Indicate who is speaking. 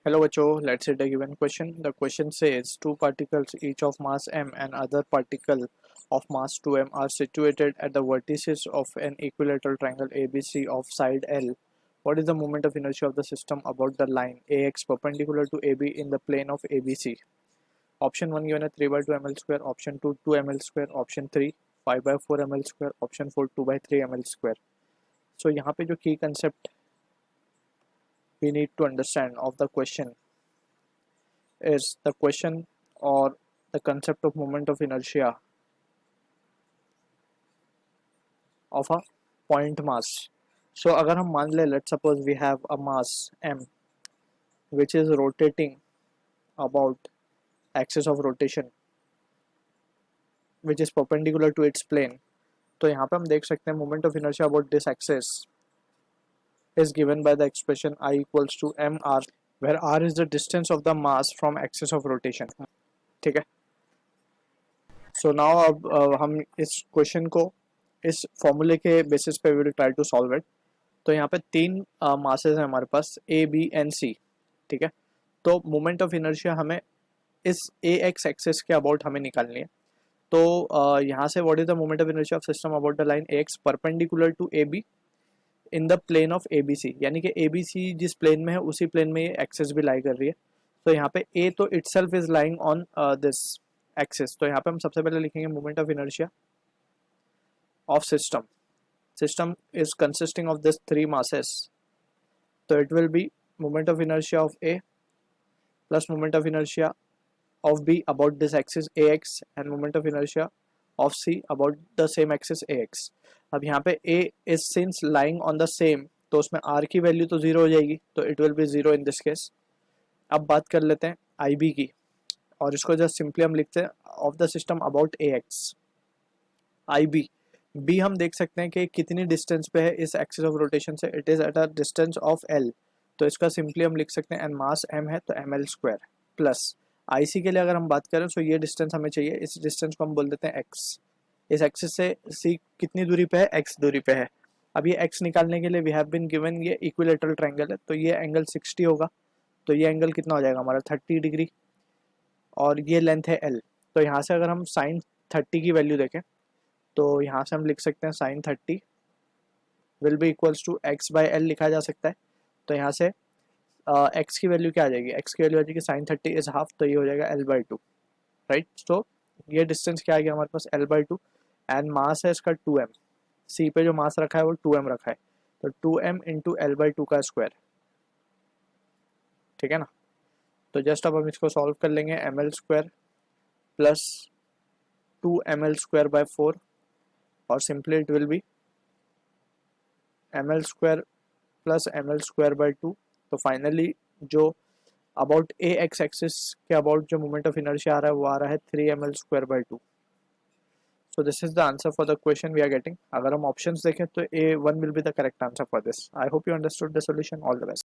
Speaker 1: Hello बच्चों, let's see the given question. The question says two particles each of mass m and other particle of mass 2m are situated at the vertices of an equilateral triangle ABC of side L. What is the moment of inertia of the system about the line AX perpendicular to AB in the plane of ABC? Option 1 given है 3 by 2 ml square, option 2 2 ml square, option 3 5 by 4 ml square, option 4 2 by 3 ml square. So यहाँ पे जो key concept we need to understand of the question is the question or the concept of moment of inertia of a point mass. So अगर हम मान ले, let's suppose we have a mass m which is rotating about axis of rotation which is perpendicular to its plane. तो यहाँ पे हम देख सकते हैं moment of inertia about this axis is given by the expression I equals to mr, where r is the distance of the mass from axis of rotation. ठीक है. So now अब हम इस क्वेश्चन को इस फॉर्मूले के बेसिस पे will try to solve it. तो यहाँ पे तीन मासेस हैं हमारे पास ए बी एंड सी. ठीक है. तो मोमेंट ऑफ इनर्शिया हमें इस ए एक्स एक्सिस के अबाउट हमें निकालनी है. तो यहाँ से what is the moment of inertia of system about the line A X perpendicular to A B in the plane of A B C. यानी कि ए बी सी जिस प्लेन में है उसी प्लेन में ये एक्सिस भी लाई कर रही है. तो यहाँ पे ए तो itself is lying on this axis. तो यहाँ पे हम सबसे पहले लिखेंगे moment of inertia of system. System is consisting of this three masses. तो it will be moment of inertia of A plus moment of inertia of B about this axis AX and moment of inertia of C about the same axis AX. अब यहाँ पे A is since lying on the same, तो उसमें R की value तो zero हो जाएगी, तो it will be zero in this case. अब बात कर लेते हैं IB की, और इसको जस्ट सिंपली हम लिखते हैं of the system about AX. IB B हम देख सकते हैं कि कितनी डिस्टेंस पे है इस एक्सिस ऑफ रोटेशन से. It is at a distance of L. तो इसका सिंपली हम लिख सकते हैं एंड मास M है तो ml स्क्वायर प्लस IC के लिए अगर हम बात करें तो ये डिस्टेंस हमें चाहिए. इस डिस्टेंस को हम बोल देते हैं x. इस एक्सिस से C कितनी दूरी पे है, x दूरी पे है. अब ये x निकालने के लिए वी हैव बीन गिवन ये इक्विलेटरल ट्रायंगल है, तो ये एंगल 60 होगा. तो ये एंगल कितना हो जाएगा हमारा 30 डिग्री, और ये लेंथ है L. तो यहाँ से अगर हम साइन 30 की वैल्यू देखें तो यहाँ से हम लिख सकते हैं sine 30 will be equals to x by L लिखा जा सकता है. तो यहाँ से एक्स की वैल्यू क्या आ जाएगी, एक्स की वैल्यू आ जाएगी साइन 30 इज हाफ, तो ये हो जाएगा एल बाई टू. राइट. तो ये डिस्टेंस क्या आ गया हमारे पास L by two, and mass है इसका 2m. सी पे जो मास रखा है वो 2m रखा है, तो 2m into L by to का स्क्वायर. ठीक है ना. तो जस्ट अब हम इसको सॉल्व कर लेंगे. M L square plus 2ml square by 4, और simply it will be ml square plus ml square by 2. तो फाइनली जो अबाउट ए एक्स एक्सिस के अबाउट जो मोमेंट ऑफ इनर्शिया आ रहा है वो आ रहा है 3ml square by 2. So this is the answer for the question we are getting. अगर हम ऑप्शंस देखें तो A1 will be the correct answer for this. I hope you understood the solution. All the best.